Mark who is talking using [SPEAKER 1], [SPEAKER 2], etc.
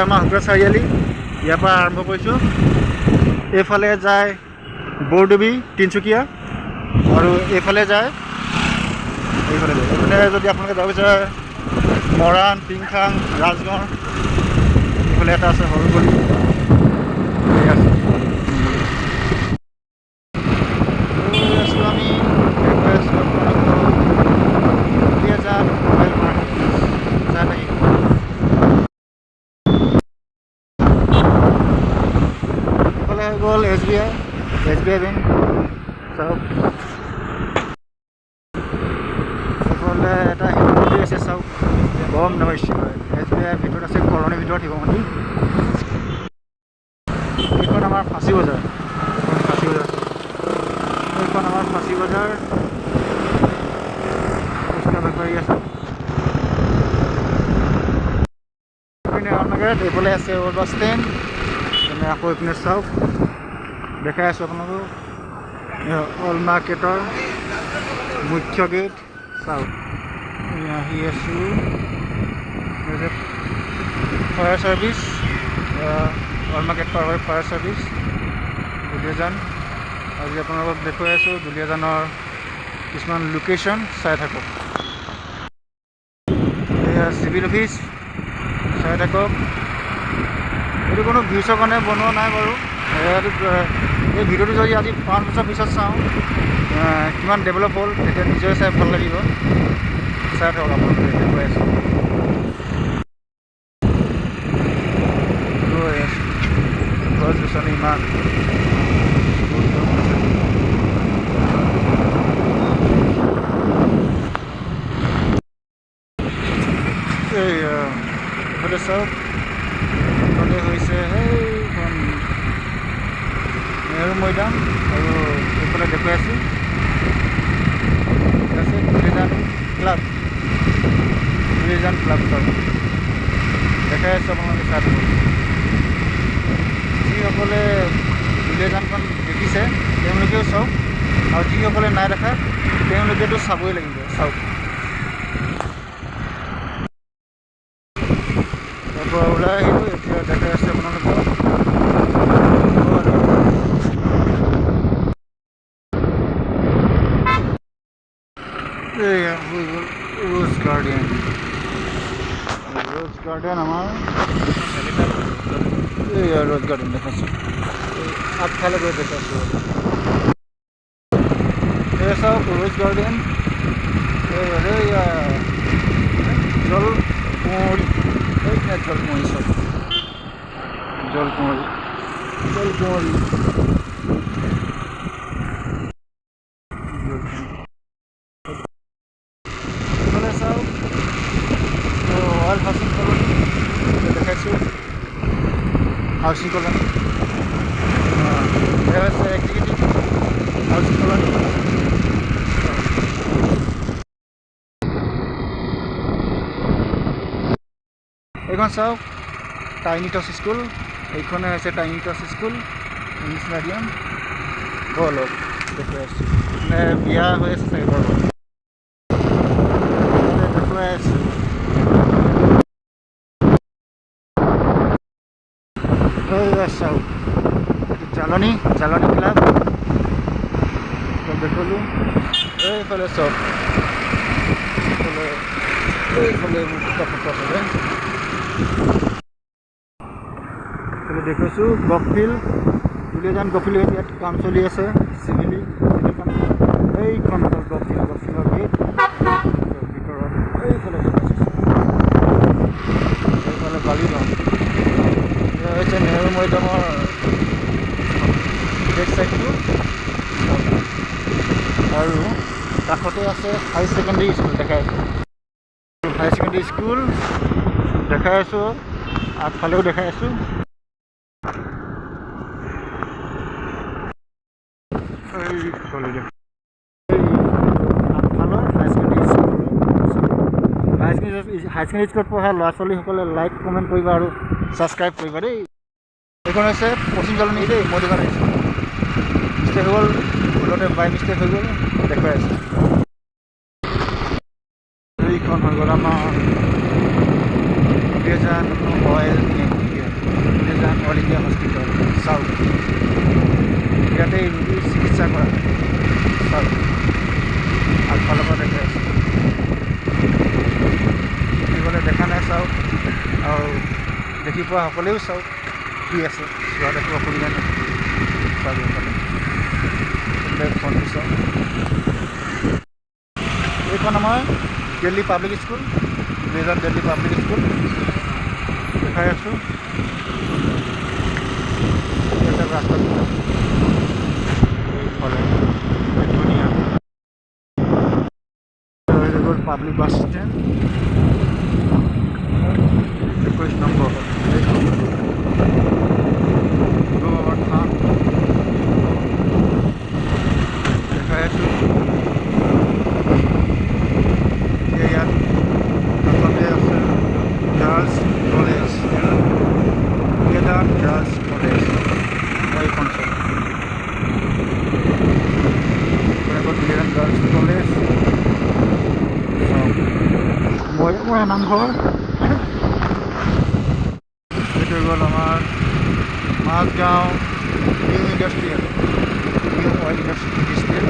[SPEAKER 1] এয়া আমাৰ হুকৰা চাৰিআলি ইয়াৰ পৰা আৰম্ভ কৰিছোঁ। এইফালে যায় বৰডুবি তিনিচুকীয়া আৰু এইফালে যায় এইফালে যদি আপোনালোকে যাব বিচাৰে মৰাণ টিংখাং ৰাজগড় এইফালে এটা আছে সৰুগলি আছে। আছোঁ আমি এইফালে হৈ গ'ল SBI বেংক চাওক। এইফালে এটা শিৱ মন্দিৰ আছে চাওক ওম নমঃ শিৱায়। SBI ভিতৰত আছে কলনীৰ ভিতৰত শিৱ মন্দিৰ। এইখন আমাৰ ফাঁচী বজাৰ এইখন আমাৰ ফাঁচী বজাৰ ফুচকা বেপাৰী আছে। এইফালে আছে অল্ড বাছ ষ্টেণ্ড। আকৌ এইপিনে চাওক দেখাই আছোঁ আপোনালোকক অল্ড মাৰ্কেটৰ মুখ্য গেট চাওক। আহি আছোঁ ফায়াৰ চাৰ্ভিচ অল্ড মাৰ্কেট পাৰ হয় ফায়াৰ চাৰ্ভিচ দুলীয়াজান। আজি আপোনালোকক দেখুৱাই আছোঁ দুলীয়াজানৰ কিছুমান লোকেশ্যন চাই থাকক। এয়া চিভিল অফিচ চাই থাকক। এইটো কোনো ভিউচৰ কাৰণে বনোৱা নাই বাৰু। এই ভিডিঅ'টো যদি আজি 5 বছৰ পিছত চাওঁ কিমান ডেভেলপ হ'ল তেতিয়া নিজে চাই ভাল লাগিব। চাই থাকক আপোনালোকে দেখুৱাই আছোঁ। গছ গছনি ইমান এইফালে চাওক। এইফালে হৈছে সেইখন নেহৰু মৈদাম আৰু এইফালে দেখুৱাই আছোঁ আছে দুলীয়াজান ক্লাব চাওক দেখাই আছোঁ আপোনালোকে চাই থাকক। যিসকলে দুলীয়াজানখন দেখিছে তেওঁলোকেও চাওক আৰু যিসকলে নাই দেখা তেওঁলোকেতো চাবই লাগিব চাওক। তাৰপৰা ওলাই আহিলোঁ এতিয়া দেখাই আছে আপোনালোকক এয়া হৈ গ'ল ৰ'জ গাৰ্ডেন আমাৰ এয়া ৰ'জ গাৰ্ডেন দেখাইছোঁ। আগফালে গৈ দেখাইছোঁ এয়া চাওক ৰ'জ গাৰ্ডেন এয়া জলকুঁৱৰী জলকুঁৱৰী চাওক জলকুঁৱৰী এইফালে চাওক ৱাইল্ড হাউচিং কলনী দেখাইছোঁ হাউচিং কলনী এয়া হৈছে এক্সিকিউটিভ হাউচিং কলনী। এইখন চাওক টাইনি টচ স্কুল। এইখনে হৈছে টাইনি টচ স্কুল ইংলিছ মিডিয়াম। অলপ দেখুৱাই আছোঁ মানে বিয়া হৈ আছে চাগে ঘৰ দেখুৱাই আছোঁ। চাওক জালনী ক্লাব দেখলোঁ। এইফালে চাওক এইফালে দেখুৱাইছোঁ গফিল দুলীয়াজান গফিল ইয়াত কাম চলি আছে চিভিল কাম। এইখন হ'ল গফিলৰ গেট ভিতৰত। এইফালে দেখুৱাইছোঁ এইফালে বালিগাঁও এয়া হৈছে নেহৰু মৈদামৰ বেক চাইডটো আৰু কাষতে আছে হাই ছেকেণ্ডেৰী স্কুল দেখাই আছোঁ। হাই ছেকেণ্ডেৰী স্কুল দেখাই আছোঁ আগফালেও দেখাই আছোঁ। আগফালৰ হাই ছেকেণ্ডেৰী স্কুল হাই ছেকেণ্ডেৰী স্কুলত পঢ়া ল'ৰা ছোৱালীসকলে লাইক কমেণ্ট কৰিবা আৰু ছাবস্ক্ৰাইব কৰিবা দেই। এইখন হৈছে পশ্চিম জালনী দেই মই দোকান আহিছোঁ মিষ্টেক হৈ গ'ল ভুলতে বাই মিষ্টেক হৈ গ'ল দেখুৱাই আছোঁ। এইখন হৈ গ'ল আমাৰ Duliajan oil hospital, Duliajan all India hospital south, ইয়াতে ৰোগীৰ চিকিৎসা কৰা হয়। চাউথ আগফালৰ পৰা দেখাই আছোঁ, দেখিবলৈ দেখা নাই চাওক, আৰু দেখি পোৱা সকলেও চাওক কি আছে, চোৱাত একো অসুবিধা নাই। চাওক এইফালে ফ্ৰণ্টটো চাওক, এইখন আমাৰ Delhi public school, Duliajan Delhi public school দেখাই আছোঁ। এইফালে ৰাস্তাটো এইফালে ধুনীয়া হৈ গ'ল পাব্লিক বাছ ষ্টেণ্ড 21 নম্বৰ বাবাৰ থান দেখাই আছোঁ। ইয়াত কাষতে আছে girls college, Duliajan girls college, এইখন চাওক দুলিয়াজান গাৰ্লছ কলেজ। মই নামঘৰ, এইটো গ'ল আমাৰ Majgaon new industrial, new oil industrial